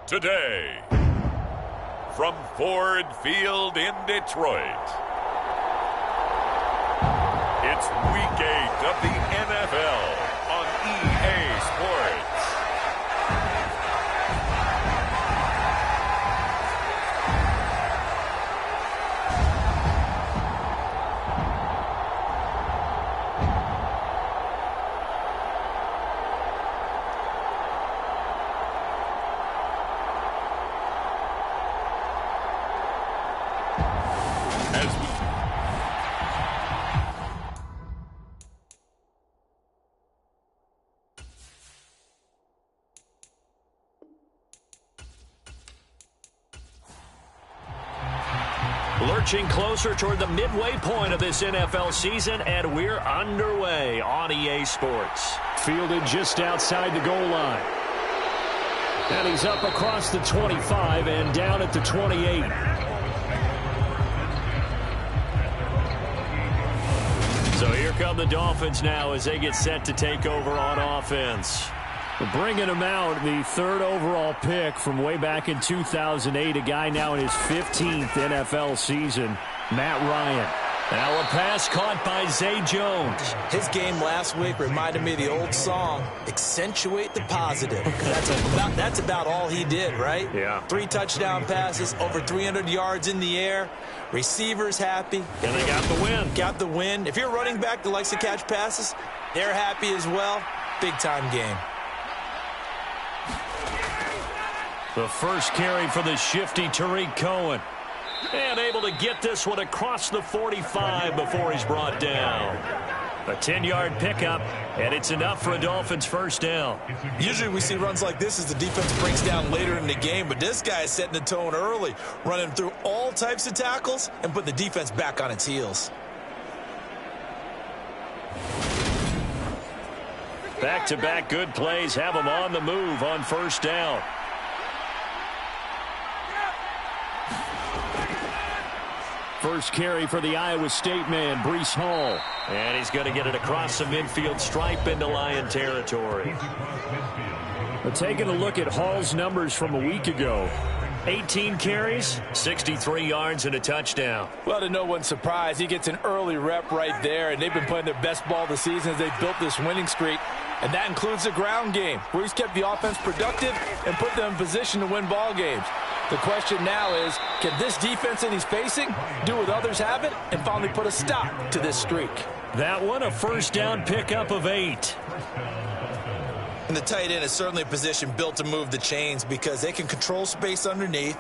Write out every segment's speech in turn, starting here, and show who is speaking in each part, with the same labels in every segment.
Speaker 1: Today, from Ford Field in Detroit, it's Week 8 of the NFL on EA Sports.
Speaker 2: Lurching closer toward the midway point of this NFL season, and we're underway on EA Sports.
Speaker 3: Fielded just outside the goal line. And he's up across the 25 and down at the 28.
Speaker 2: So here come the Dolphins now as they get set to take over on offense.
Speaker 3: Bringing him out, the third overall pick from way back in 2008, a guy now in his 15th NFL season, Matt Ryan.
Speaker 2: Now a pass caught by Zay Jones.
Speaker 4: His game last week reminded me of the old song, accentuate the positive. That's about all he did, right?
Speaker 2: Yeah.
Speaker 4: 3 touchdown passes, over 300 yards in the air. Receivers happy.
Speaker 2: And they got the win.
Speaker 4: Got the win. If you're a running back that likes to catch passes, they're happy as well. Big-time game.
Speaker 2: The first carry for the shifty Tariq Cohen. And able to get this one across the 45 before he's brought down. A 10-yard pickup, and it's enough for a Dolphins first down.
Speaker 4: Usually we see runs like this as the defense breaks down later in the game, but this guy is setting the tone early, running through all types of tackles and putting the defense back on its heels.
Speaker 2: Back-to-back good plays have him on the move on first down.
Speaker 3: First carry for the Iowa State man, Breece Hall.
Speaker 2: And he's going to get it across the midfield stripe into Lion territory.
Speaker 3: But taking a look at Hall's numbers from a week ago.
Speaker 2: 18 carries, 63 yards, and a touchdown.
Speaker 5: Well, to no one's surprise, he gets an early rep right there, and they've been playing their best ball this season as they built this winning streak. And that includes the ground game, where he's kept the offense productive and put them in position to win ball games. The question now is, can this defense that he's facing do what others haven't and finally put a stop to this streak?
Speaker 2: That one, a first down pickup of 8.
Speaker 4: And the tight end is certainly a position built to move the chains because they can control space underneath.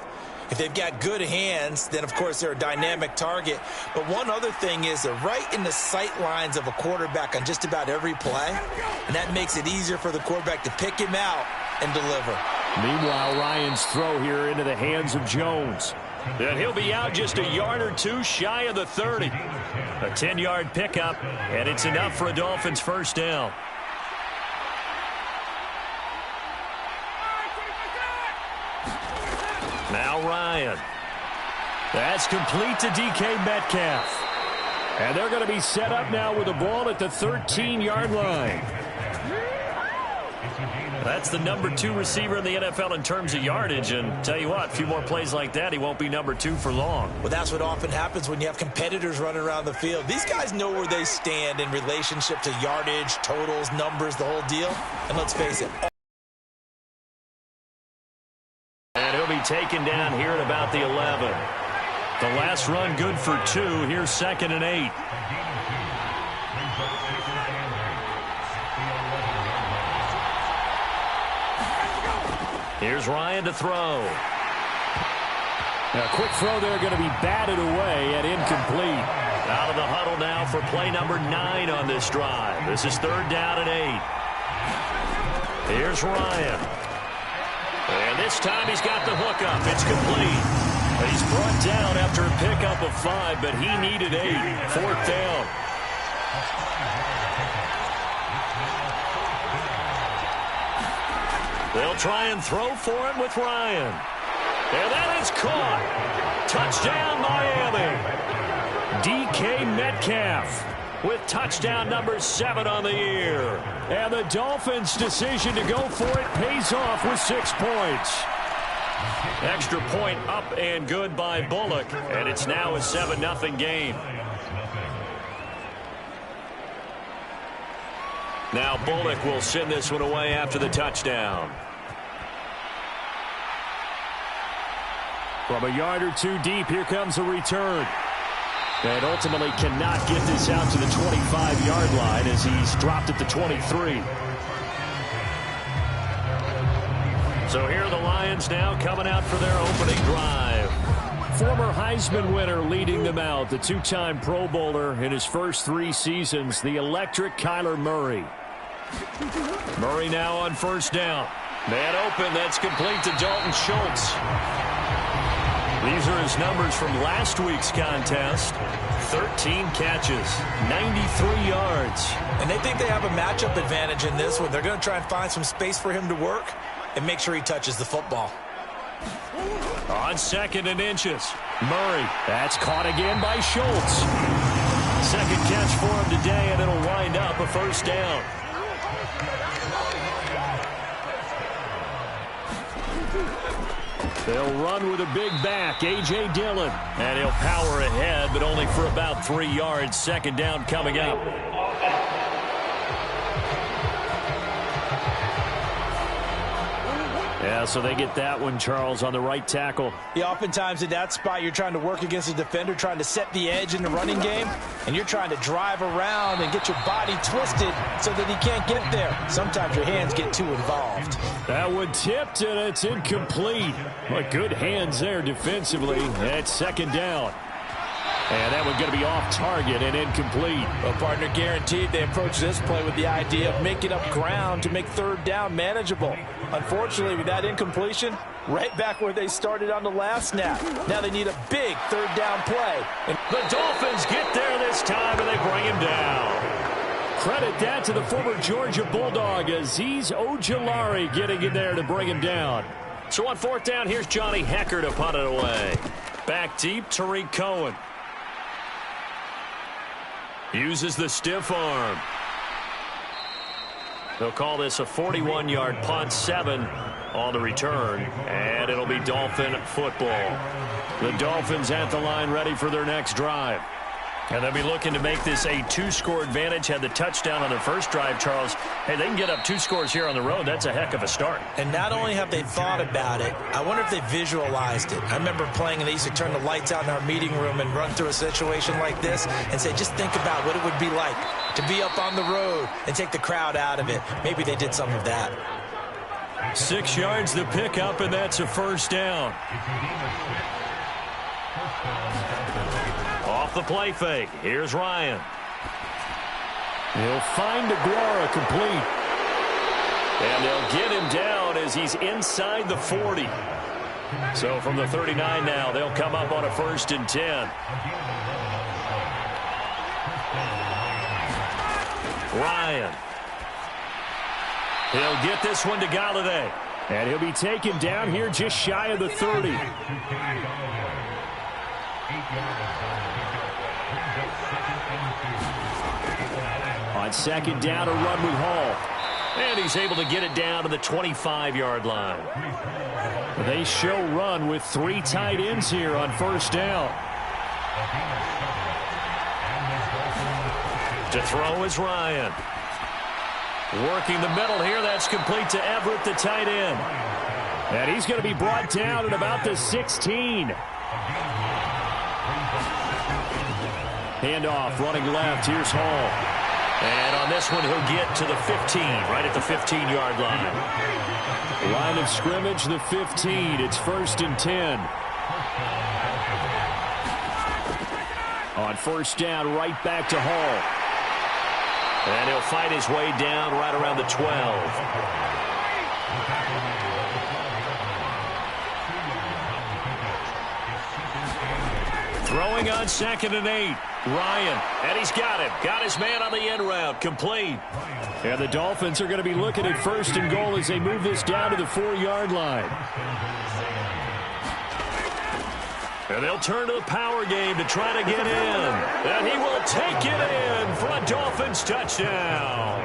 Speaker 4: If they've got good hands, then, of course, they're a dynamic target. But one other thing is they're right in the sight lines of a quarterback on just about every play, and that makes it easier for the quarterback to pick him out and deliver.
Speaker 3: Meanwhile, Ryan's throw here into the hands of Jones.
Speaker 2: And he'll be out just a yard or two shy of the 30. A 10-yard pickup, and it's enough for a Dolphins first down. Now Ryan. That's complete to DK Metcalf.
Speaker 3: And they're going to be set up now with the ball at the 13-yard line.
Speaker 2: That's the number 2 receiver in the NFL in terms of yardage. And tell you what, a few more plays like that, he won't be number 2 for long.
Speaker 4: Well, that's what often happens when you have competitors running around the field. These guys know where they stand in relationship to yardage, totals, numbers, the whole deal. And let's face it.
Speaker 2: And he'll be taken down here at about the 11. The last run good for 2. Here's 2nd and 8. Here's Ryan to throw.
Speaker 3: A quick throw there going to be batted away and incomplete.
Speaker 2: Out of the huddle now for play number 9 on this drive. This is 3rd down and 8. Here's Ryan. And this time he's got the hookup. It's complete. He's brought down after a pickup of 5, but he needed 8. 4th down. They'll try and throw for him with Ryan. And that is caught. Touchdown, Miami. DK Metcalf with touchdown number 7 on the year. And the Dolphins' decision to go for it pays off with 6 points. Extra point up and good by Bullock, and it's now a 7-0 game. Now Bullock will send this one away after the touchdown.
Speaker 3: From a yard or two deep, here comes a return. And ultimately cannot get this out to the 25-yard line as he's dropped at the 23.
Speaker 2: So here are the Lions now coming out for their opening drive.
Speaker 3: Former Heisman winner leading them out, the two-time Pro Bowler in his first 3 seasons, the electric Kyler Murray.
Speaker 2: Murray now on first down. Man open, that's complete to Dalton Schultz. These are his numbers from last week's contest. 13 catches, 93 yards.
Speaker 4: And they think they have a matchup advantage in this one. They're going to try and find some space for him to work and make sure he touches the football.
Speaker 2: On 2nd and inches.
Speaker 3: Murray, that's caught again by Schultz.
Speaker 2: Second catch for him today, and it'll wind up a first down.
Speaker 3: They'll run with a big back, A.J. Dillon.
Speaker 2: And he'll power ahead, but only for about 3 yards. Second down coming up.
Speaker 3: Yeah, so they get that one, Charles, on the right tackle.
Speaker 5: Yeah, oftentimes in that spot, you're trying to work against a defender, trying to set the edge in the running game, and you're trying to drive around and get your body twisted so that he can't get there. Sometimes your hands get too involved.
Speaker 3: That one tipped, and it's incomplete. But good hands there defensively. That's second down. And that one's going to be off target and incomplete.
Speaker 5: Well, partner, guaranteed they approach this play with the idea of making up ground to make third down manageable. Unfortunately, with that incompletion, right back where they started on the last snap. Now they need a big third down play.
Speaker 2: And the Dolphins get there this time, and they bring him down.
Speaker 3: Credit that to the former Georgia Bulldog, Azeez Ojulari getting in there to bring him down.
Speaker 2: So on 4th down, here's Johnny Hecker to punt it away. Back deep, Tariq Cohen. Uses the stiff arm. They'll call this a 41-yard punt, 7 on the return, and it'll be Dolphin football. The Dolphins at the line ready for their next drive. And they'll be looking to make this a 2-score advantage. Had the touchdown on their first drive, Charles. Hey, they can get up 2 scores here on the road. That's a heck of a start.
Speaker 4: And not only have they thought about it, I wonder if they visualized it. I remember playing, and they used to turn the lights out in our meeting room and run through a situation like this and say, just think about what it would be like to be up on the road and take the crowd out of it. Maybe they did some of that.
Speaker 2: 6 yards the pickup, and that's a first down. Off the play fake. Here's Ryan.
Speaker 3: He'll find Aguara complete.
Speaker 2: And they'll get him down as he's inside the 40. So from the 39 now, they'll come up on a 1st and 10. Ryan. He'll get this one to Galladay.
Speaker 3: And he'll be taken down here just shy of the 30. On 2nd down, a run with Hall.
Speaker 2: And he's able to get it down to the 25-yard line.
Speaker 3: They show run with 3 tight ends here on 1st down.
Speaker 2: To throw is Ryan. Working the middle here. That's complete to Everett, the tight end.
Speaker 3: And he's going to be brought down at about the 16. Handoff, running left. Here's Hall.
Speaker 2: And on this one, he'll get to the 15, right at the 15-yard line.
Speaker 3: Line of scrimmage, the 15. It's 1st and 10. On 1st down, right back to Hall.
Speaker 2: And he'll fight his way down right around the 12. Throwing on 2nd and 8. Ryan, and he's got him. Got his man on the end route. Complete.
Speaker 3: And the Dolphins are going to be looking at 1st and goal as they move this down to the 4-yard line.
Speaker 2: And they'll turn to the power game to try to get in. And he will take it in for a Dolphins touchdown.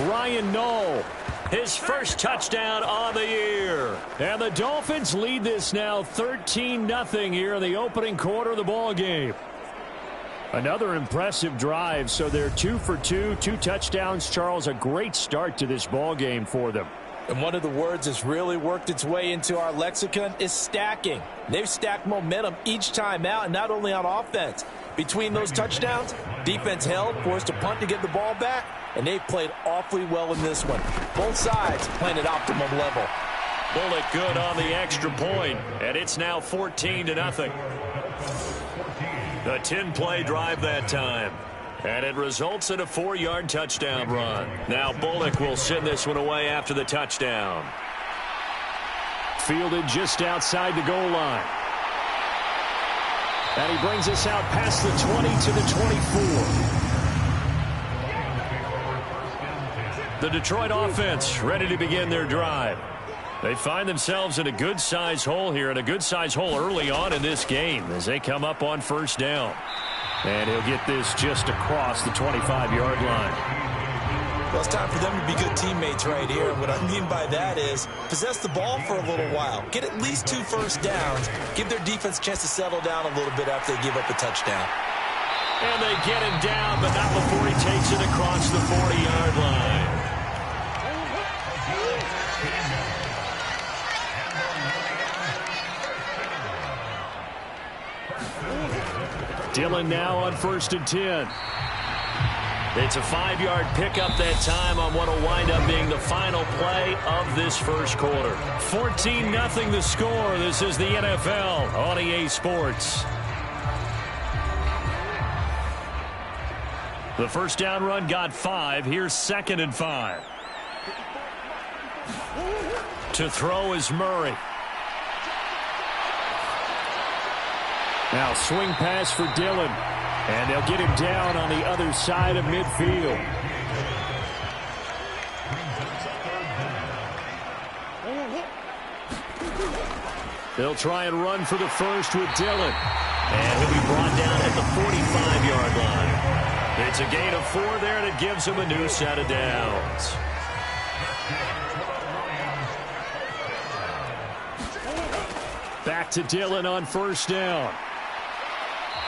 Speaker 3: Ryan Knoll
Speaker 2: his first touchdown on the year.
Speaker 3: And the Dolphins lead this now 13-0 here in the opening quarter of the ball game. Another impressive drive, so they're 2 for 2, 2 touchdowns. Charles, a great start to this ball game for them.
Speaker 5: And one of the words that's really worked its way into our lexicon is stacking. They've stacked momentum each time out, and not only on offense. Between those touchdowns, defense held, forced a punt to get the ball back, and they've played awfully well in this one. Both sides playing at optimum level.
Speaker 2: Bullet good on the extra point, and it's now 14-0. A 10-play drive that time. And it results in a 4-yard touchdown run. Now Bullock will send this one away after the touchdown.
Speaker 3: Fielded just outside the goal line. And he brings us out past the 20 to the 24. The Detroit offense ready to begin their drive. They find themselves in a good-sized hole here, and a good-sized hole early on in this game as they come up on first down. And he'll get this just across the 25-yard line.
Speaker 4: Well, it's time for them to be good teammates right here. And what I mean by that is possess the ball for a little while. Get at least 2 first downs. Give their defense a chance to settle down a little bit after they give up a touchdown.
Speaker 2: And they get him down, but not before he takes it across the 40-yard line.
Speaker 3: Dillon now on 1st and 10.
Speaker 2: It's a 5-yard pickup that time on what will wind up being the final play of this first quarter.
Speaker 3: 14-0 the score. This is the NFL on EA Sports. The first down run got 5. Here's 2nd and 5. To throw is Murray. Now swing pass for Dillon. And they'll get him down on the other side of midfield. They'll try and run for the first with Dillon.
Speaker 2: And he'll be brought down at the 45-yard line. It's a gain of 4 there, and it gives him a new set of downs.
Speaker 3: Back to Dillon on first down.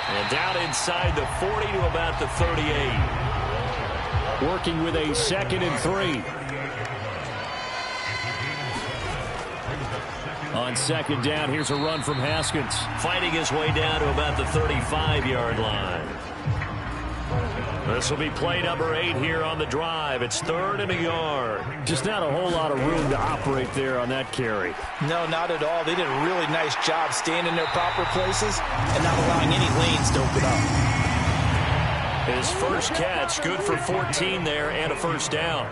Speaker 2: And down inside the 40 to about the 38.
Speaker 3: Working with a 2nd and 3. On 2nd down, here's a run from Haskins.
Speaker 2: Fighting his way down to about the 35-yard line. This will be play number 8 here on the drive. It's 3rd and a yard.
Speaker 3: Just not a whole lot of room to operate there on that carry.
Speaker 5: No, not at all. They did a really nice job staying in their proper places and not allowing any lanes to open up.
Speaker 2: His first catch, good for 14 there and a first down.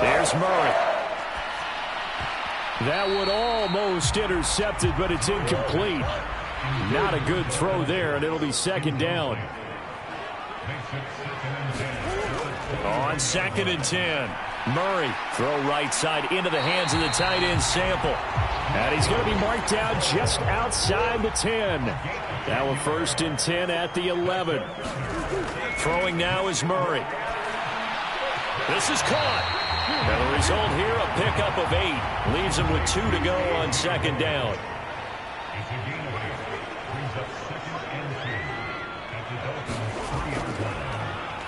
Speaker 3: There's Murray. That one almost intercepted, but it's incomplete. Not a good throw there, and it'll be 2nd down. On 2nd and 10. Murray, throw right side into the hands of the tight end Sample. And he's going to be marked down just outside the 10. Now a 1st and 10 at the 11. Throwing now is Murray. This is caught. Now the result here, a pickup of 8. Leaves him with 2 to go on 2nd down.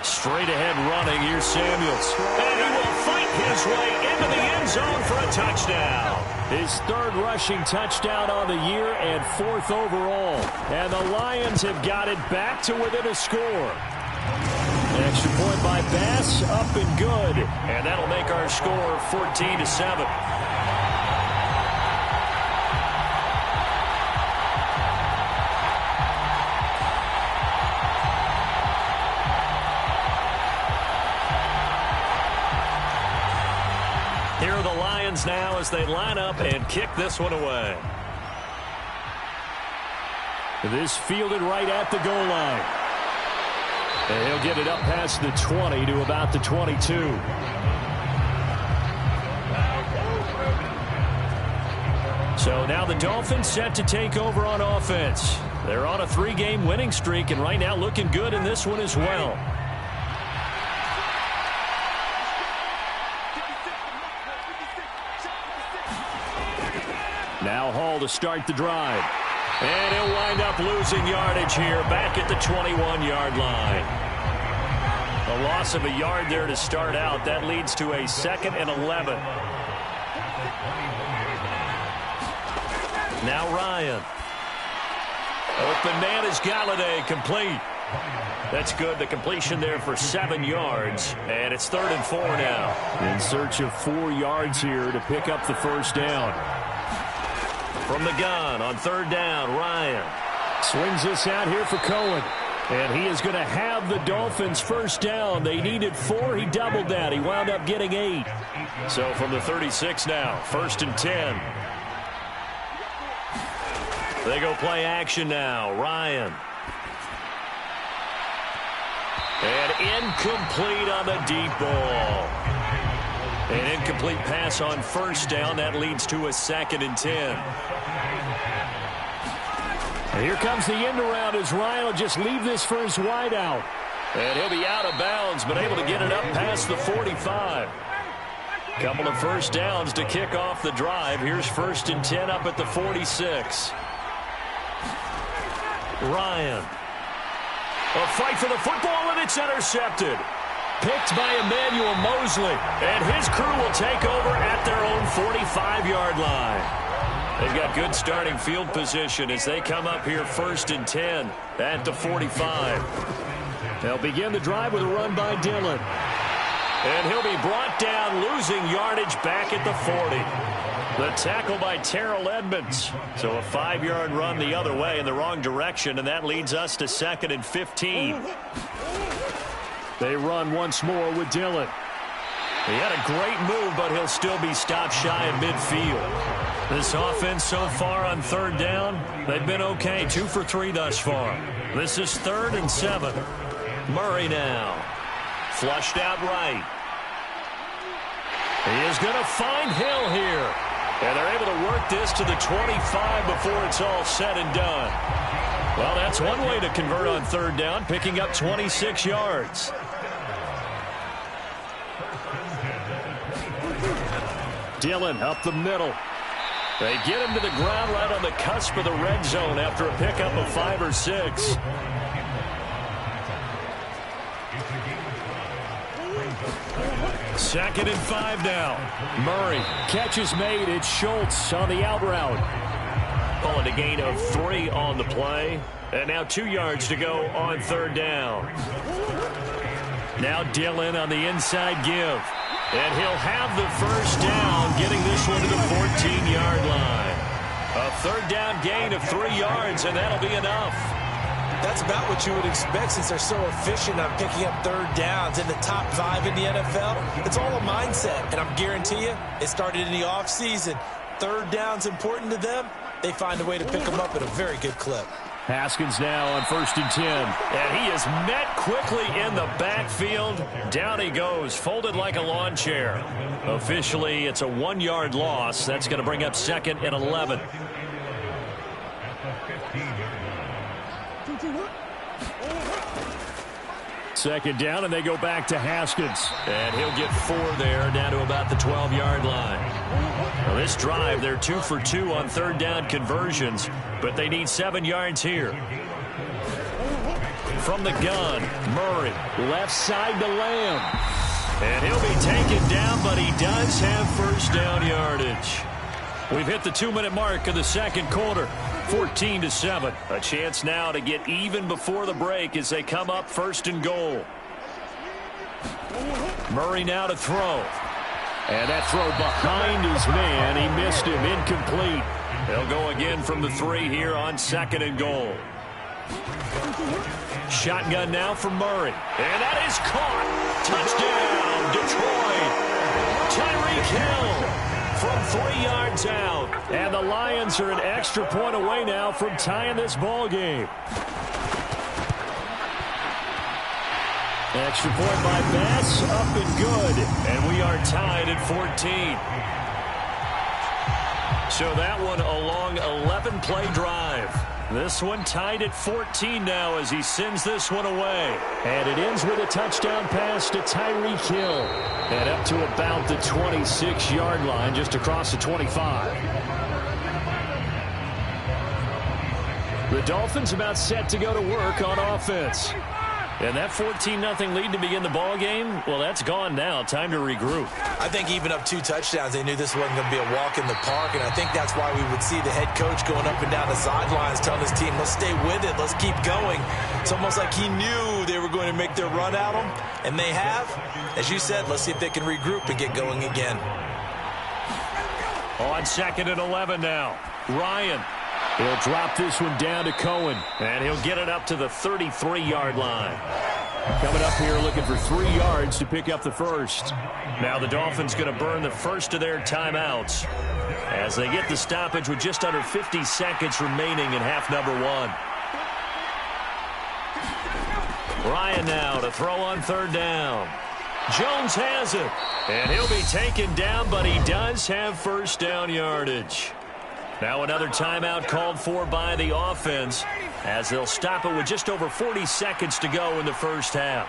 Speaker 3: Straight ahead running, here's Samuels.
Speaker 2: And he will fight his way into the end zone for a touchdown.
Speaker 3: His 3rd rushing touchdown on the year and 4th overall. And the Lions have got it back to within a score. Extra point by Bass, up and good.
Speaker 2: And that'll make our score 14-7. Here are the Lions now as they line up and kick this one away.
Speaker 3: This fielded right at the goal line. And he'll get it up past the 20 to about the 22. So now the Dolphins set to take over on offense. They're on a 3-game winning streak and right now looking good in this one as well. Now Hall to start the drive. And he'll wind up losing yardage here back at the 21-yard line. A loss of a yard there to start out. That leads to a 2nd and 11. Now Ryan. Open man is Galladay, complete. That's good. The completion there for 7 yards. And it's 3rd and 4 now.
Speaker 2: In search of 4 yards here to pick up the first down. From the gun on 3rd down, Ryan.
Speaker 3: Swings this out here for Cohen. And he is going to have the Dolphins first down. They needed 4. He doubled that. He wound up getting 8.
Speaker 2: So from the 36 now, 1st and 10. They go play action now. Ryan. And incomplete on the deep ball. An incomplete pass on 1st down. That leads to a 2nd and 10.
Speaker 3: And here comes the end around as Ryan will just leave this for his wide out.
Speaker 2: And he'll be out of bounds, but able to get it up past the 45. Couple of first downs to kick off the drive. Here's 1st and 10 up at the 46. Ryan. A fight for the football, and it's intercepted. Picked by Emmanuel Mosley. And his crew will take over at their own 45-yard line. They've got good starting field position as they come up here 1st and 10 at the 45.
Speaker 3: They'll begin the drive with a run by Dillon.
Speaker 2: And he'll be brought down, losing yardage back at the 40. The tackle by Terrell Edmonds. So a 5-yard run the other way in the wrong direction, and that leads us to 2nd and 15.
Speaker 3: They run once more with Dillon.
Speaker 2: He had a great move, but he'll still be stopped shy of midfield. This offense so far on 3rd down, they've been okay. 2 for 3 thus far. This is 3rd and 7. Murray now. Flushed out right. He is going to find Hill here. And they're able to work this to the 25 before it's all said and done. Well, that's one way to convert on 3rd down, picking up 26 yards.
Speaker 3: Dillon up the middle.
Speaker 2: They get him to the ground right on the cusp of the red zone after a pickup of 5 or 6. Second and 5 now.
Speaker 3: Murray. Catch is made. It's Schultz on the out route.
Speaker 2: Calling a gain of 3 on the play. And now 2 yards to go on 3rd down.
Speaker 3: Now Dillon on the inside give.
Speaker 2: And he'll have the first down, getting this one to the 14-yard line. A 3rd down gain of 3 yards, and that'll be enough.
Speaker 4: That's about what you would expect since they're so efficient on picking up 3rd downs in the top 5 in the NFL. It's all a mindset, and I'm guarantee you it started in the offseason. 3rd down's important to them. They find a way to pick them up at a very good clip.
Speaker 3: Haskins now on 1st and 10.
Speaker 2: And he is met quickly in the backfield. Down he goes, folded like a lawn chair. Officially, it's a 1-yard loss. That's going to bring up 2nd and 11.
Speaker 3: Second down, and they go back to Haskins.
Speaker 2: And he'll get 4 there, down to about the 12-yard line. Now this drive, they're 2 for 2 on 3rd down conversions, but they need 7 yards here. From the gun, Murray.
Speaker 3: Left side to Lamb.
Speaker 2: And he'll be taken down, but he does have first down yardage. We've hit the 2-minute mark of the 2nd quarter. 14-7. A chance now to get even before the break as they come up 1st and goal. Murray now to throw.
Speaker 3: And that throw behind his man. He missed him. Incomplete.
Speaker 2: They'll go again from the 3 here on 2nd and goal. Shotgun now for Murray. And that is caught. Touchdown, Detroit. Tyreek Hill from 3 yards out.
Speaker 3: And the Lions are an extra point away now from tying this ball game. Extra point by Bass, up and good.
Speaker 2: And we are tied at 14. So that one a long 11-play drive. This one tied at 14 now as he sends this one away.
Speaker 3: And it ends with a touchdown pass to Tyreek Hill. And up to about the 26-yard line, just across the 25. The Dolphins about set to go to work on offense. And that 14-0 lead to begin the ball game, well, that's gone now. Time to regroup.
Speaker 4: I think even up 2 touchdowns, they knew this wasn't going to be a walk in the park, and I think that's why we would see the head coach going up and down the sidelines telling his team, let's stay with it, let's keep going. It's almost like he knew they were going to make their run at him, and they have. As you said, let's see if they can regroup and get going again.
Speaker 3: On 2nd and 11 now, Ryan. He'll drop this one down to Cohen, and he'll get it up to the 33-yard line. Coming up here looking for 3 yards to pick up the first. Now the Dolphins going to burn the first of their timeouts as they get the stoppage with just under 50 seconds remaining in half number 1. Ryan now to throw on 3rd down. Jones has it, and he'll be taken down, but he does have first down yardage. Now another timeout called for by the offense as they'll stop it with just over 40 seconds to go in the first half.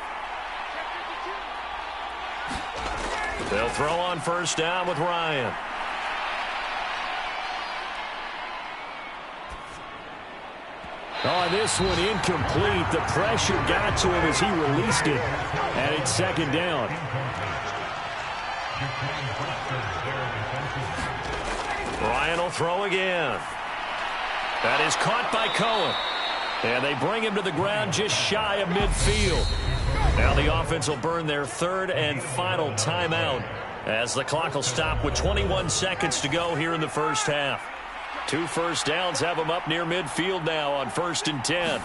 Speaker 3: They'll throw on 1st down with Ryan. On this one, incomplete. The pressure got to him as he released it, and it's 2nd down. Ryan will throw again. That is caught by Cohen. And they bring him to the ground just shy of midfield. Now the offense will burn their 3rd and final timeout as the clock will stop with 21 seconds to go here in the first half. 2 first downs have them up near midfield now on 1st and 10.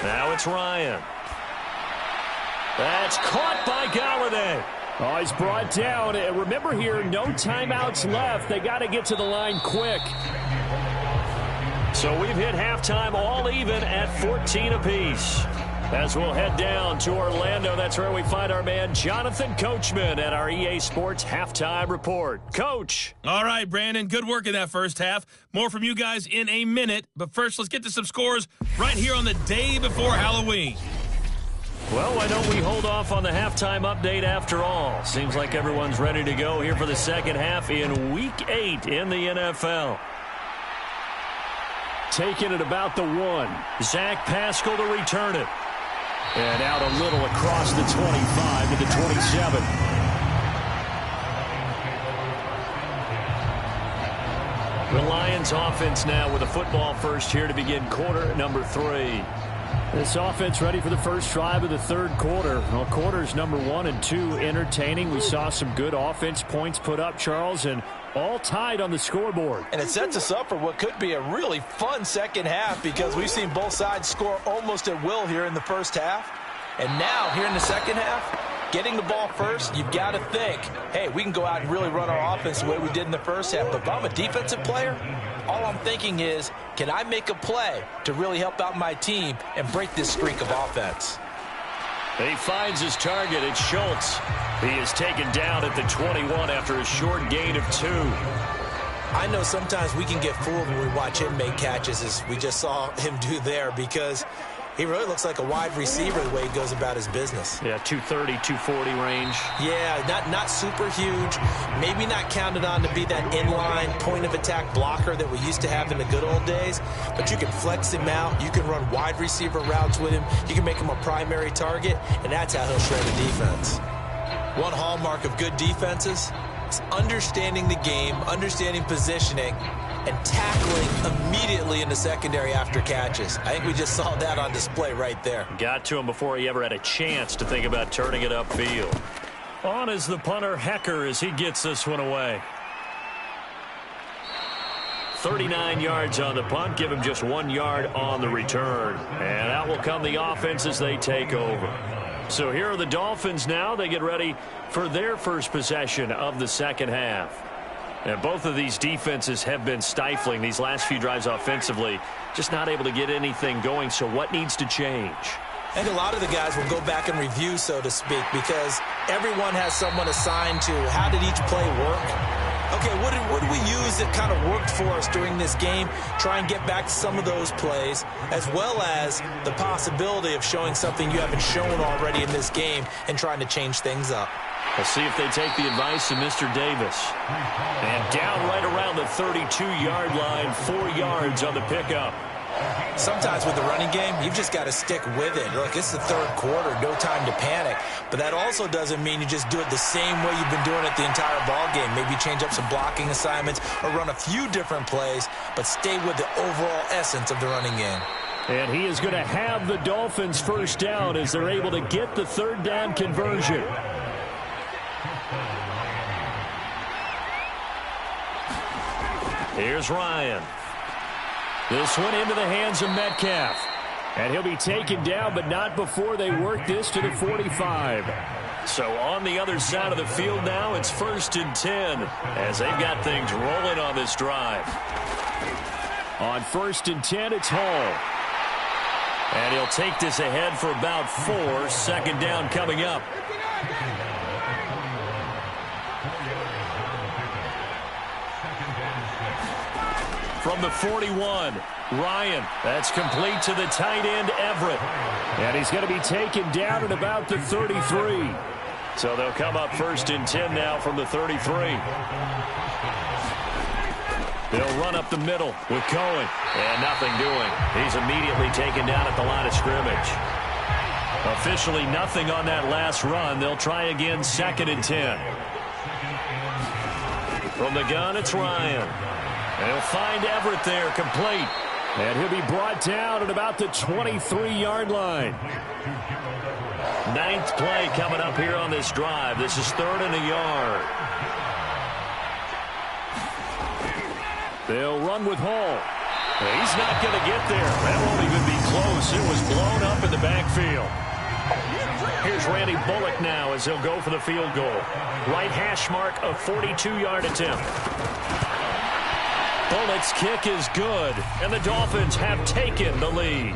Speaker 3: Now it's Ryan. That's caught by Galladay. Oh, he's brought down. And remember here, no timeouts left. They got to get to the line quick. So we've hit halftime all even at 14 apiece. As we'll head down to Orlando, that's where we find our man Jonathan Coachman at our EA Sports Halftime Report. Coach.
Speaker 6: All right, Brandon, good work in that first half. More from you guys in a minute. But first, let's get to some scores right here on the day before Halloween.
Speaker 3: Well, why don't we hold off on the halftime update after all? Seems like everyone's ready to go here for the second half in Week 8 in the NFL. Taking it about the 1. Zach Pascal to return it. And out a little across the 25 to the 27. The Lions offense now with a football first here to begin quarter number 3. This offense ready for the first drive of the 3rd quarter. Well, quarters number 1 and 2 entertaining. We saw some good offense points put up, Charles, and all tied on the scoreboard.
Speaker 4: And it sets us up for what could be a really fun second half because we've seen both sides score almost at will here in the first half. And now, here in the second half, getting the ball first, you've got to think, hey, we can go out and really run our offense the way we did in the first half. But if I'm a defensive player, all I'm thinking is, can I make a play to really help out my team and break this streak of offense?
Speaker 3: He finds his target. It's Schultz. He is taken down at the 21 after a short gain of 2.
Speaker 4: I know sometimes we can get fooled when we watch him make catches, as we just saw him do there, because he really looks like a wide receiver the way he goes about his business.
Speaker 3: Yeah, 230, 240 range.
Speaker 4: Yeah, not super huge. Maybe not counted on to be that inline point-of-attack blocker that we used to have in the good old days. But you can flex him out. You can run wide receiver routes with him. You can make him a primary target, and that's how he'll shred a defense. One hallmark of good defenses is understanding the game, understanding positioning, and tackling immediately in the secondary after catches. I think we just saw that on display right there.
Speaker 3: Got to him before he ever had a chance to think about turning it upfield. On is the punter, Hecker, as he gets this one away. 39 yards on the punt, give him just 1 yard on the return. And out will come the offense as they take over. So here are the Dolphins now. They get ready for their first possession of the second half. And both of these defenses have been stifling these last few drives offensively, just not able to get anything going. So what needs to change?
Speaker 4: And a lot of the guys will go back and review, so to speak, because everyone has someone assigned to how did each play work. Okay, what did we use that kind of worked for us during this game? Try and get back to some of those plays, as well as the possibility of showing something you haven't shown already in this game and trying to change things up.
Speaker 3: We'll see if they take the advice of Mr. Davis. And down right around the 32-yard line, 4 yards on the pickup.
Speaker 4: Sometimes with the running game, you've just got to stick with it. Look, it's the third quarter, no time to panic. But that also doesn't mean you just do it the same way you've been doing it the entire ball game. Maybe change up some blocking assignments or run a few different plays, but stay with the overall essence of the running game.
Speaker 3: And he is going to have the Dolphins first down as they're able to get the third down conversion. Here's Ryan. This one into the hands of Metcalf. And he'll be taken down, but not before they work this to the 45. So on the other side of the field now, it's 1st and 10 as they've got things rolling on this drive. On 1st and 10, it's Hall. And he'll take this ahead for about 4. 2nd down coming up. From the 41, Ryan. That's complete to the tight end, Everett. And he's going to be taken down at about the 33. So they'll come up 1st and 10 now from the 33. They'll run up the middle with Cohen. And nothing doing. He's immediately taken down at the line of scrimmage. Officially nothing on that last run. They'll try again 2nd and 10. From the gun, it's Ryan. And he'll find Everett there, complete. And he'll be brought down at about the 23-yard line. 9th play coming up here on this drive. This is 3rd and a yard. They'll run with Hall. He's not going to get there. That won't even be close. It was blown up in the backfield. Here's Randy Bullock now as he'll go for the field goal. Right hash mark, a 42-yard attempt. Bullock's kick is good, and the Dolphins have taken the lead.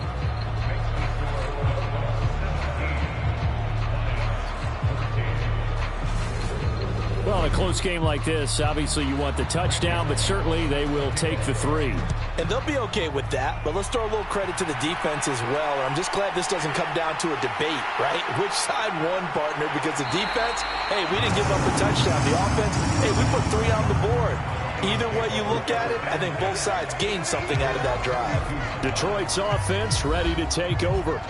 Speaker 3: Well, in a close game like this, obviously you want the touchdown, but certainly they will take the 3.
Speaker 5: And they'll be okay with that, but let's throw a little credit to the defense as well. I'm just glad this doesn't come down to a debate, right? Which side won, partner? Because the defense, hey, we didn't give up a touchdown. The offense, hey, we put 3 on the board. Either way you look at it, I think both sides gained something out of that drive.
Speaker 3: Detroit's offense ready to take over.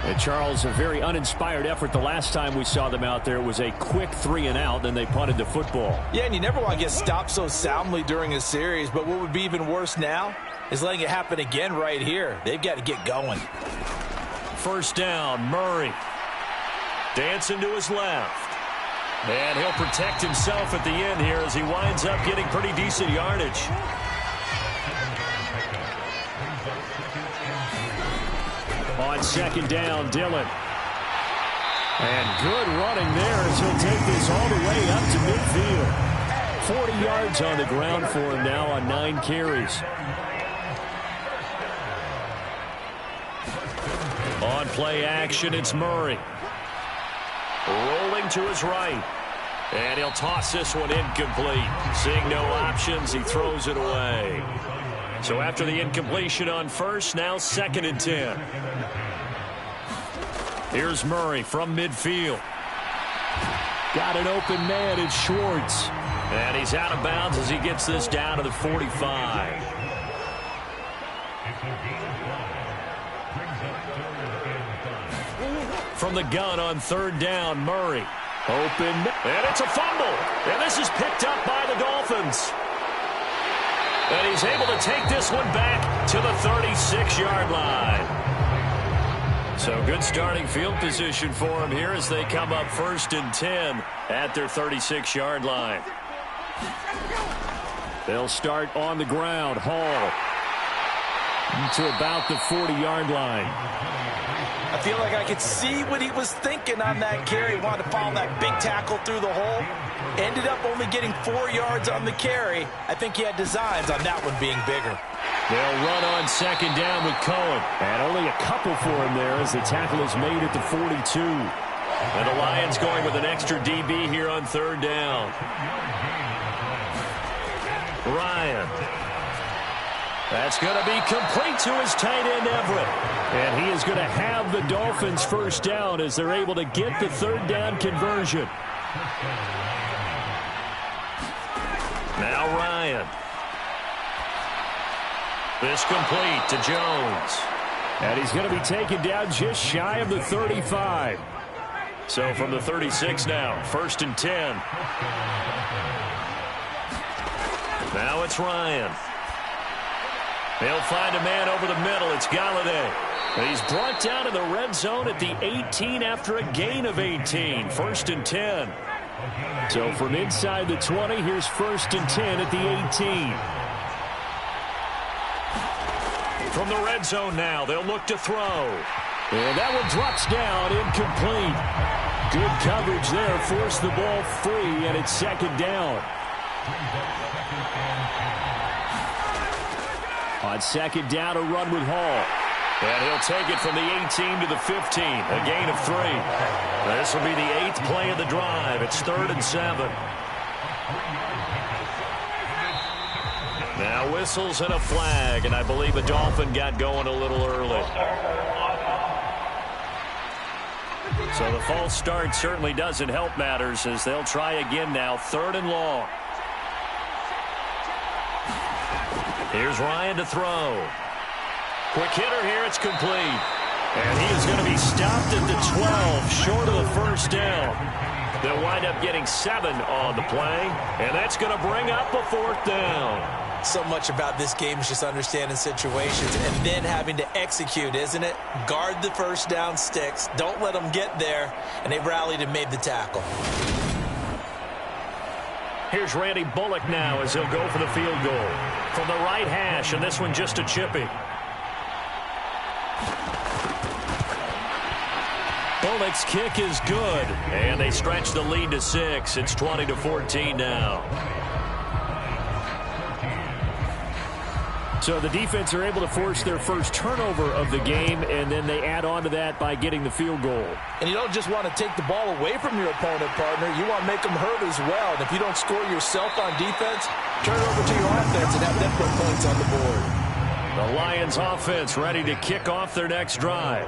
Speaker 3: And Charles, a very uninspired effort the last time we saw them out there. It was a quick 3 and out, then they punted the football.
Speaker 5: Yeah, and you never want to get stopped so soundly during a series, but what would be even worse now is letting it happen again right here. They've got to get going.
Speaker 3: 1st down, Murray. Dancing to his left. And he'll protect himself at the end here as he winds up getting pretty decent yardage. On 2nd down, Dillon. And good running there as he'll take this all the way up to midfield. 40 yards on the ground for him now on 9 carries. On play action, it's Murray. Rolling to his right. And he'll toss this one incomplete. Seeing no options, he throws it away. So after the incompletion on 1st, now 2nd and 10. Here's Murray from midfield. Got an open man, it's Schwartz. And he's out of bounds as he gets this down to the 45. From the gun on 3rd down, Murray. Open, and it's a fumble. And this is picked up by the Dolphins. And he's able to take this one back to the 36-yard line. So good starting field position for him here as they come up 1st and 10 at their 36-yard line. They'll start on the ground. Hall to about the 40-yard line.
Speaker 5: I feel like I could see what he was thinking on that carry. Wanted to follow that big tackle through the hole. Ended up only getting 4 yards on the carry. I think he had designs on that one being bigger.
Speaker 3: They'll run on 2nd down with Cohen. And only a couple for him there as the tackle is made at the 42. And the Lions going with an extra DB here on 3rd down. Ryan. That's going to be complete to his tight end, Everett. And he is going to have the Dolphins first down as they're able to get the 3rd down conversion. Now Ryan.
Speaker 2: This complete to Jones.
Speaker 3: And he's going to be taken down just shy of the 35.
Speaker 2: So from the 36 now, 1st and 10. Now it's Ryan. He'll find a man over the middle. It's Galladay. He's brought down in the red zone at the 18 after a gain of 18. 1st and 10.
Speaker 3: So from inside the 20, here's 1st and 10 at the 18.
Speaker 2: From the red zone now, they'll look to throw.
Speaker 3: And that one drops down, incomplete. Good coverage there, forced the ball free, and it's 2nd down. On 2nd down, a run with Hall.
Speaker 2: And he'll take it from the 18 to the 15, a gain of 3. This will be the 8th play of the drive. It's 3rd and 7. Now whistles and a flag, and I believe a Dolphin got going a little early. So the false start certainly doesn't help matters as they'll try again now, 3rd and long. Here's Ryan to throw. Quick hitter here, it's complete. And he is going to be stopped at the 12, short of the 1st down. They'll wind up getting 7 on the play, and that's going to bring up a 4th down.
Speaker 4: So much about this game is just understanding situations and then having to execute, isn't it? Guard the 1st down sticks. Don't let them get there. And they rallied and made the tackle.
Speaker 2: Here's Randy Bullock now as he'll go for the field goal. From the right hash, and this one just a chippy. Bullock's kick is good. And they stretch the lead to 6. It's 20-14 now.
Speaker 3: So the defense are able to force their first turnover of the game, and then they add on to that by getting the field goal.
Speaker 5: And you don't just want to take the ball away from your opponent, partner. You want to make them hurt as well. And if you don't score yourself on defense, turn it over to your offense and have them put points on the board.
Speaker 2: The Lions offense ready to kick off their next drive.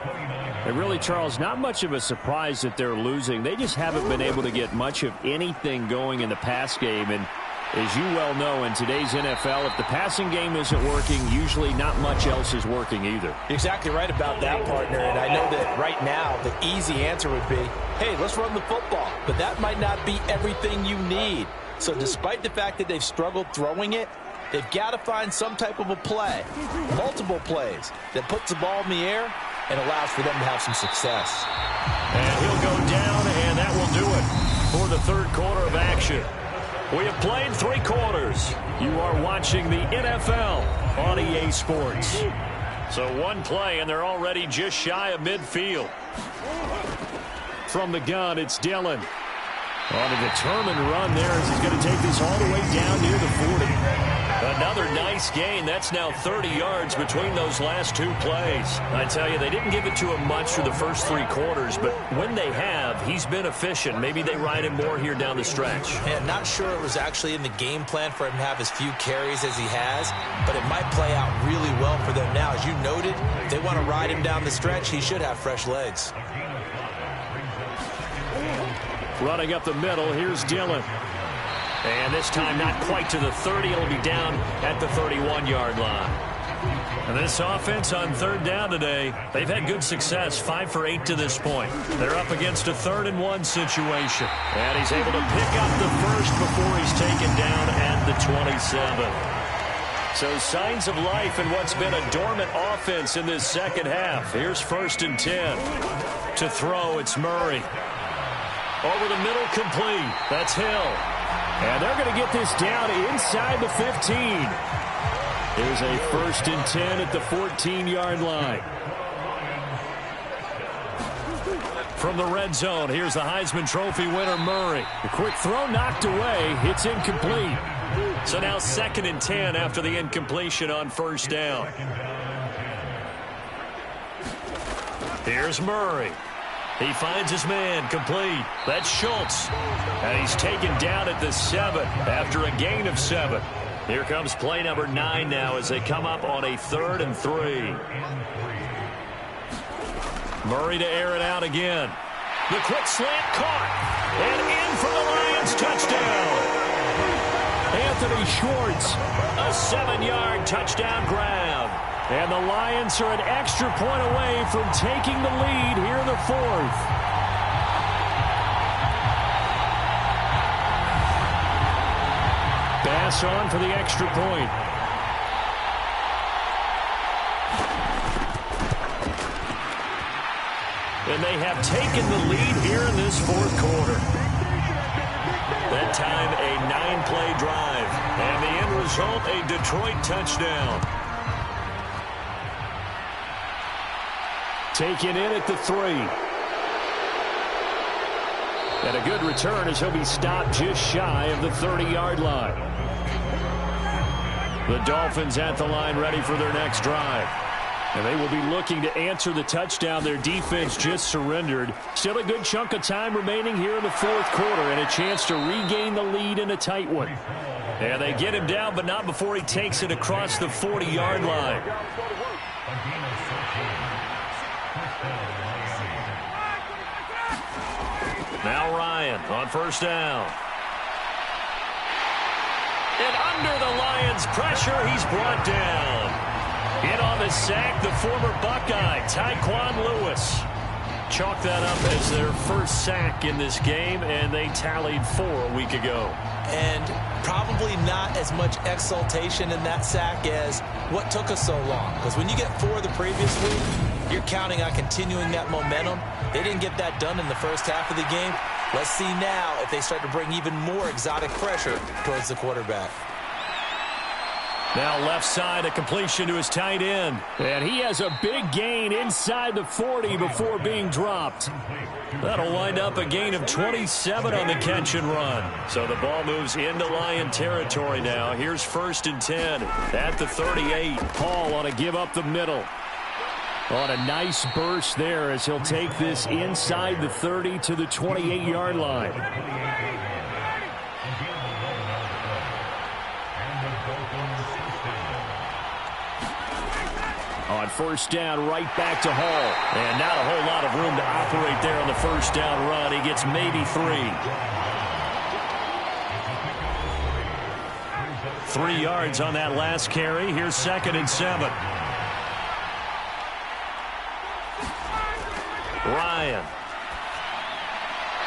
Speaker 3: And really, Charles, not much of a surprise that they're losing. They just haven't been able to get much of anything going in the pass game. And as you well know, in today's NFL, if the passing game isn't working, usually not much else is working either.
Speaker 5: You're exactly right about that, partner. And I know that right now the easy answer would be, hey, let's run the football. But that might not be everything you need. So despite the fact that they've struggled throwing it, they've got to find some type of a play, multiple plays, that puts the ball in the air and allows for them to have some success.
Speaker 2: And he'll go down, and that will do it for the 3rd quarter of action. We have played 3 quarters. You are watching the NFL on EA Sports. So one play, and they're already just shy of midfield.
Speaker 3: From the gun, it's Dillon. On a determined run there as he's going to take this all the way down near the 40.
Speaker 2: Another nice gain. That's now 30 yards between those last 2 plays. I tell you, they didn't give it to him much through the first 3 quarters, but when they have, he's been efficient. Maybe they ride him more here down the stretch.
Speaker 4: Yeah, not sure it was actually in the game plan for him to have as few carries as he has, but it might play out really well for them now. As you noted, if they want to ride him down the stretch, he should have fresh legs.
Speaker 3: Running up the middle, here's Dillon.
Speaker 2: And this time not quite to the 30. It'll be down at the 31-yard line. And this offense on 3rd down today, they've had good success, 5 for 8 to this point. They're up against a 3rd and 1 situation. And he's able to pick up the first before he's taken down at the 27. So signs of life in what's been a dormant offense in this second half. Here's 1st and 10. To throw, it's Murray. Over the middle, complete. That's Hill.
Speaker 3: And they're going to get this down inside the 15. Here's a 1st and 10 at the 14-yard line.
Speaker 2: From the red zone, here's the Heisman Trophy winner, Murray.
Speaker 3: The quick throw knocked away. It's incomplete.
Speaker 2: So now 2nd and 10 after the incompletion on 1st down. Here's Murray. He finds his man, complete. That's Schultz. And he's taken down at the 7 after a gain of 7. Here comes play number 9 now as they come up on a 3rd and 3. Murray to air it out again. The quick slant caught. And in for the Lions, touchdown.
Speaker 3: Anthony Schwartz.
Speaker 2: A 7-yard touchdown grab.
Speaker 3: And the Lions are an extra point away from taking the lead here in the fourth. Pass on for the extra point. And they have taken the lead here in this fourth quarter. That time, a 9-play drive. And the end result, a Detroit touchdown. Taken in at the 3. And a good return as he'll be stopped just shy of the 30-yard line. The Dolphins at the line ready for their next drive. And they will be looking to answer the touchdown their defense just surrendered. Still a good chunk of time remaining here in the fourth quarter and a chance to regain the lead in a tight one. And they get him down, but not before he takes it across the 40-yard line. Now Ryan on first down. And under the Lions' pressure, he's brought down. In on the sack, the former Buckeye, Tyquan Lewis. Chalk that up as their first sack in this game, and they tallied 4 a week ago.
Speaker 4: And probably not as much exultation in that sack as what took us so long. Because when you get 4 the previous week, you're counting on continuing that momentum. They didn't get that done in the first half of the game. Let's see now if they start to bring even more exotic pressure towards the quarterback.
Speaker 3: Now left side, a completion to his tight end. And he has a big gain inside the 40 before being dropped. That'll wind up a gain of 27 on the catch and run. So the ball moves into Lion territory now. Here's 1st and 10 at the 38. Hall on a give up the middle. On a nice burst there as he'll take this inside the 30 to the 28-yard line. On first down, right back to Hall. And not a whole lot of room to operate there on the first down run. He gets maybe 3. 3 yards on that last carry. Here's 2nd and 7. Ryan.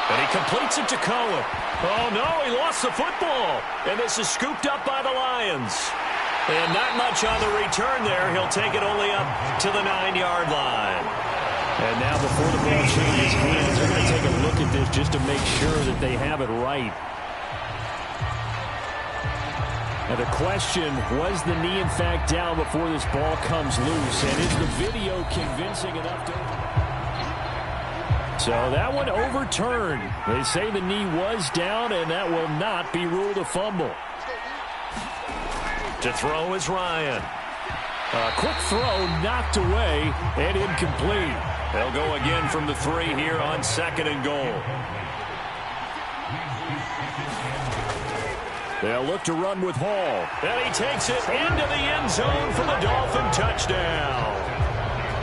Speaker 3: And he completes it to Cohen. Oh, no, he lost the football. And this is scooped up by the Lions. And not much on the return there. He'll take it only up to the 9-yard line. And now before the ball changes hands, they're going to take a look at this just to make sure that they have it right. And the question, was the knee in fact down before this ball comes loose? And is the video convincing enough to... So that one overturned. They say the knee was down, and that will not be ruled a fumble. To throw is Ryan. A quick throw knocked away and incomplete. They'll go again from the 3 here on 2nd and goal. They'll look to run with Hall. And he takes it into the end zone for the Dolphin touchdown.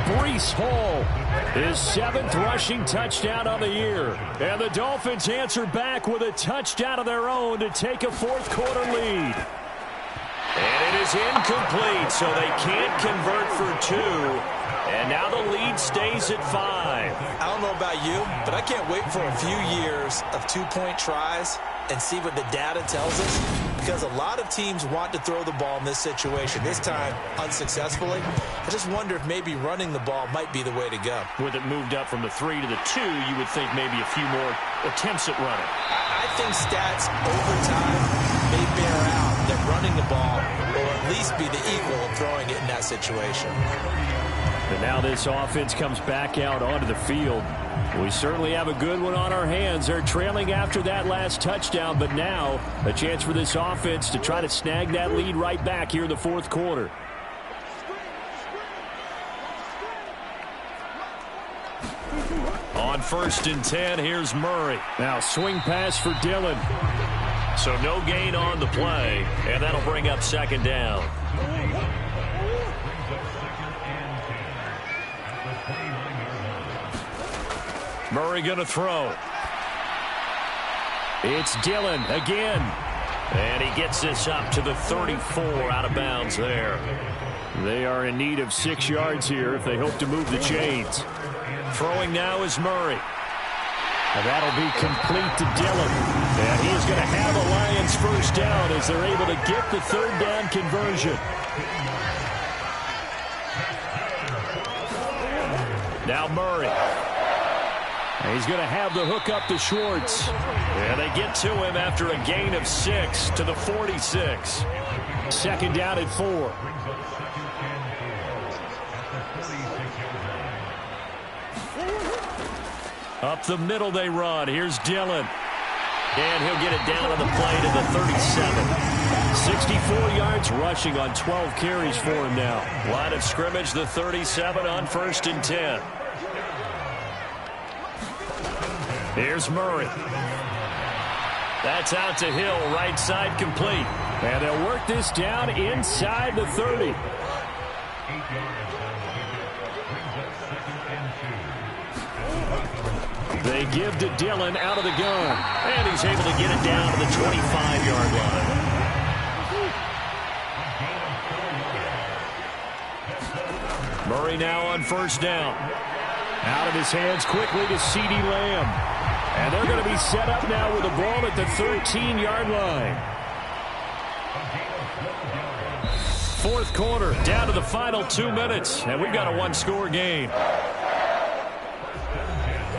Speaker 3: Breece Hall, his 7th rushing touchdown on the year. And the Dolphins answer back with a touchdown of their own to take a fourth quarter lead. And it is incomplete, so they can't convert for 2. And now the lead stays at 5.
Speaker 4: I don't know about you, but I can't wait for a few years of 2-point tries and see what the data tells us, because a lot of teams want to throw the ball in this situation, this time unsuccessfully. I just wonder if maybe running the ball might be the way to go.
Speaker 3: With it moved up from the 3 to the 2, you would think maybe a few more attempts at running.
Speaker 4: I think stats over time may bear out that running the ball will at least be the equal of throwing it in that situation.
Speaker 3: And now this offense comes back out onto the field. We certainly have a good one on our hands. They're trailing after that last touchdown, but now a chance for this offense to try to snag that lead right back here in the fourth quarter. On 1st and 10, here's Murray. Now swing pass for Dillon. So no gain on the play, and that'll bring up 2nd down. Murray going to throw. It's Dillon again. And he gets this up to the 34 out of bounds there. They are in need of 6 yards here if they hope to move the chains.
Speaker 2: Throwing now is Murray.
Speaker 3: And that'll be complete to Dillon. And he is going to have a Lions first down as they're able to get the third down conversion. Now Murray. And he's going to have the hook up to Schwartz.
Speaker 2: And they get to him after a gain of 6 to the 46.
Speaker 3: Second down at 4. Up the middle they run. Here's Dillon.
Speaker 2: And he'll get it down on the play to the 37.
Speaker 3: 64 yards rushing on 12 carries for him now.
Speaker 2: Line of scrimmage, the 37 on 1st and 10.
Speaker 3: Here's Murray.
Speaker 2: That's out to Hill, right side complete.
Speaker 3: And they'll work this down inside the 30. They give to Dillon out of the gun.
Speaker 2: And he's able to get it down to the 25-yard line.
Speaker 3: Murray now on first down. Out of his hands quickly to CeeDee Lamb. And they're going to be set up now with the ball at the 13-yard line. Fourth quarter, down to the final 2 minutes. And we've got a one-score game.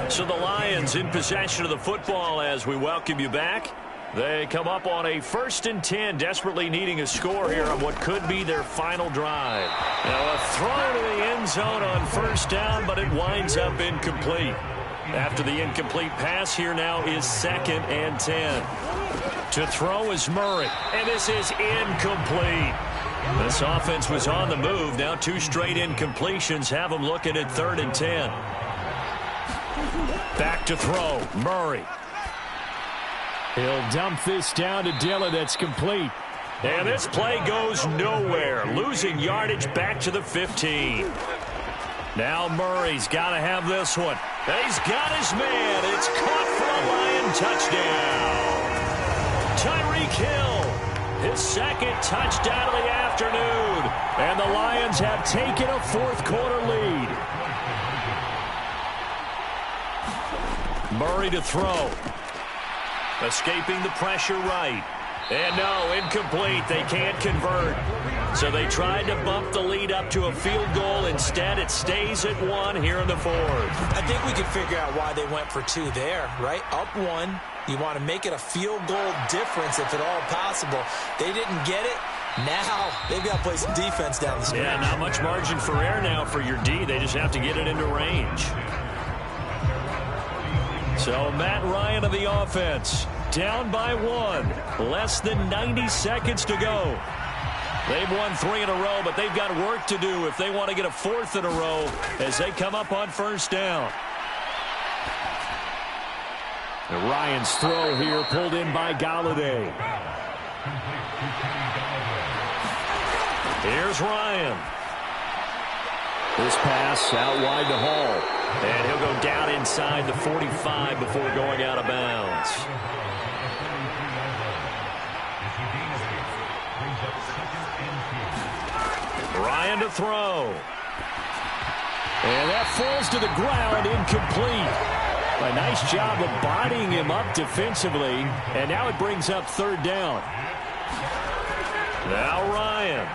Speaker 2: So the Lions in possession of the football as we welcome you back. They come up on a 1st and 10, desperately needing a score here on what could be their final drive. Now a throw to the end zone on first down, but it winds up incomplete. After the incomplete pass, here now is 2nd and 10. To throw is Murray, and this is incomplete. This offense was on the move. Now 2 straight incompletions have them looking at 3rd and 10.
Speaker 3: Back to throw, Murray. He'll dump this down to Dillon. That's complete.
Speaker 2: And this play goes nowhere. Losing yardage back to the 15. Now Murray's got to have this one. And he's got his man. It's caught for a Lion touchdown. Tyreek Hill, his 2nd touchdown of the afternoon.
Speaker 3: And the Lions have taken a fourth quarter lead.
Speaker 2: Murray to throw. Escaping the pressure right. And no, incomplete. They can't convert. So they tried to bump the lead up to a field goal. Instead, it stays at 1 here in the 4th.
Speaker 4: I think we can figure out why they went for 2 there, right? Up 1. You want to make it a field goal difference if at all possible. They didn't get it. Now they've got to play some defense down the stretch.
Speaker 2: Yeah, not much margin for error now for your D. They just have to get it into range.
Speaker 3: So Matt Ryan of the offense, down by 1. Less than 90 seconds to go.
Speaker 2: They've won 3 in a row, but they've got work to do if they want to get a 4th in a row as they come up on first down.
Speaker 3: And Ryan's throw here pulled in by Galladay.
Speaker 2: Here's Ryan.
Speaker 3: This pass out wide to Hall.
Speaker 2: And he'll go down inside the 45 before going out of bounds. Ryan to throw.
Speaker 3: And that falls to the ground, incomplete. A nice job of bodying him up defensively. And now it brings up 3rd down.
Speaker 2: Now Ryan.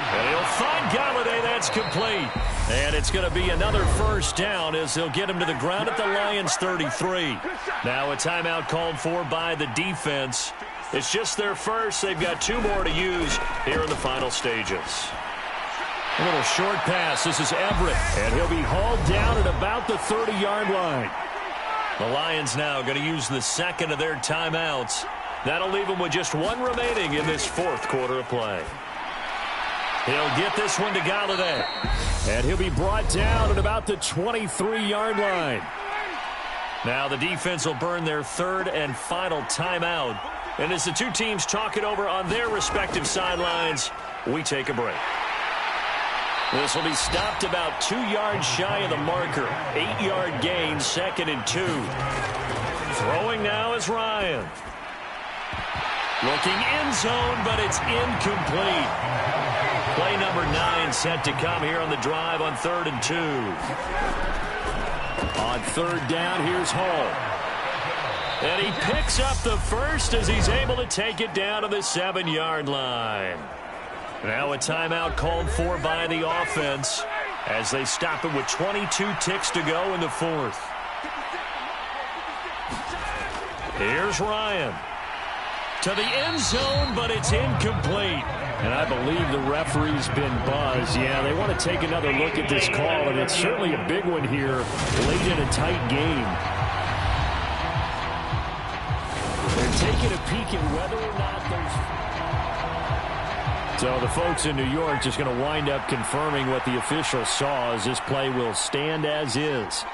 Speaker 2: And he'll find Galladay. That's complete. And it's going to be another first down as they'll get him to the ground at the Lions 33. Now a timeout called for by the defense. It's just their first. They've got 2 more to use here in the final stages.
Speaker 3: A little short pass. This is Everett. And he'll be hauled down at about the 30-yard line.
Speaker 2: The Lions now going to use the 2nd of their timeouts. That'll leave them with just 1 remaining in this 4th quarter of play. He'll get this one to Galladay.
Speaker 3: And he'll be brought down at about the 23-yard line.
Speaker 2: Now the defense will burn their 3rd and final timeout. And as the 2 teams talk it over on their respective sidelines, we take a break. This will be stopped about 2 yards shy of the marker. 8-yard gain, 2nd and 2. Throwing now is Ryan. Looking end zone, but it's incomplete. Play number 9 set to come here on the drive on 3rd and 2.
Speaker 3: On 3rd down, here's Hall.
Speaker 2: And he picks up the first as he's able to take it down to the 7-yard line. Now a timeout called for by the offense as they stop it with 22 ticks to go in the 4th. Here's Ryan. To the end zone, but it's incomplete.
Speaker 3: And I believe the referee's been buzzed. Yeah, they want to take another look at this call, and it's certainly a big one here late in a tight game. They're taking a peek at whether or not there's... So the folks in New York just going to wind up confirming what the official saw as this play will stand as is.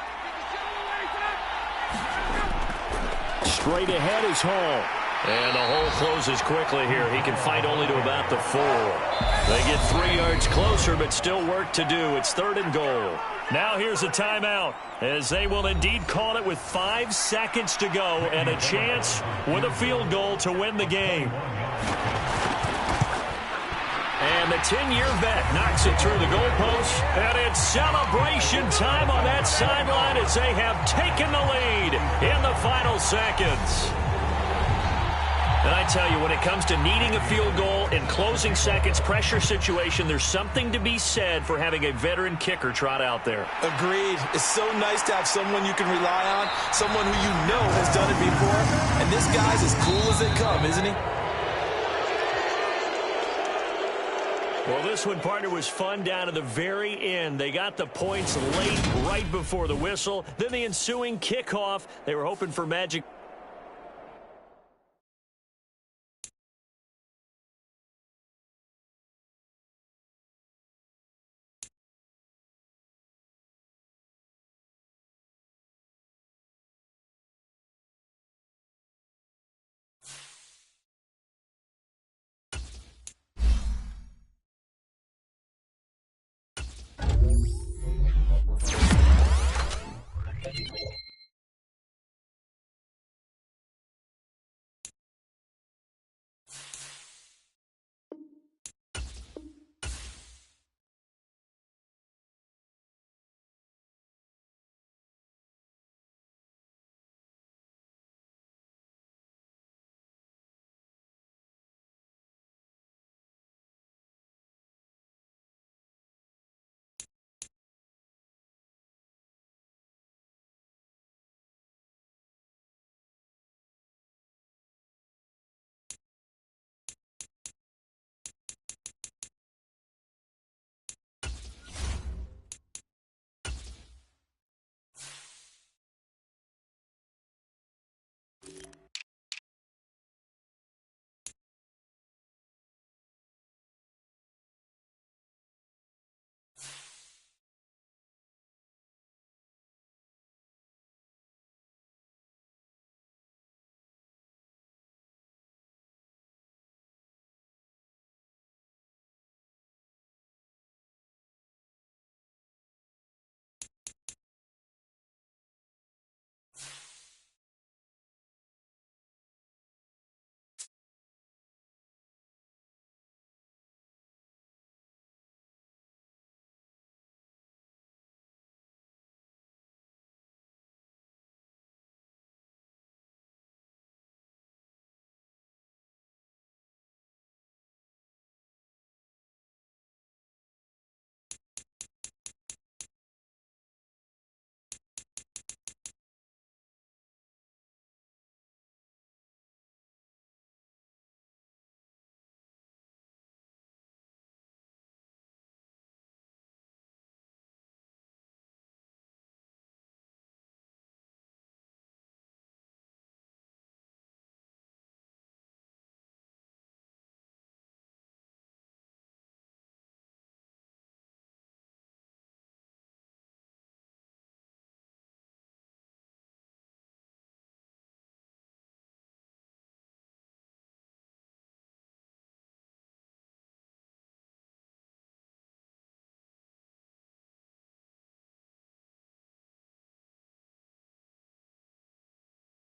Speaker 3: Straight ahead is Hall.
Speaker 2: And the hole closes quickly here. He can fight only to about the 4. They get 3 yards closer, but still work to do. It's 3rd and goal. Now here's a timeout, as they will indeed call it with 5 seconds to go and a chance with a field goal to win the game. And the 10-year vet knocks it through the goalpost, and it's celebration time on that sideline as they have taken the lead in the final seconds. And I tell you, when it comes to needing a field goal in closing seconds, pressure situation, there's something to be said for having a veteran kicker trot out there.
Speaker 4: Agreed. It's so nice to have someone you can rely on, someone who you know has done it before. And this guy's as cool as they come, isn't he?
Speaker 2: Well, this one, partner, was fun down to the very end. They got the points late, right before the whistle. Then the ensuing kickoff, they were hoping for magic.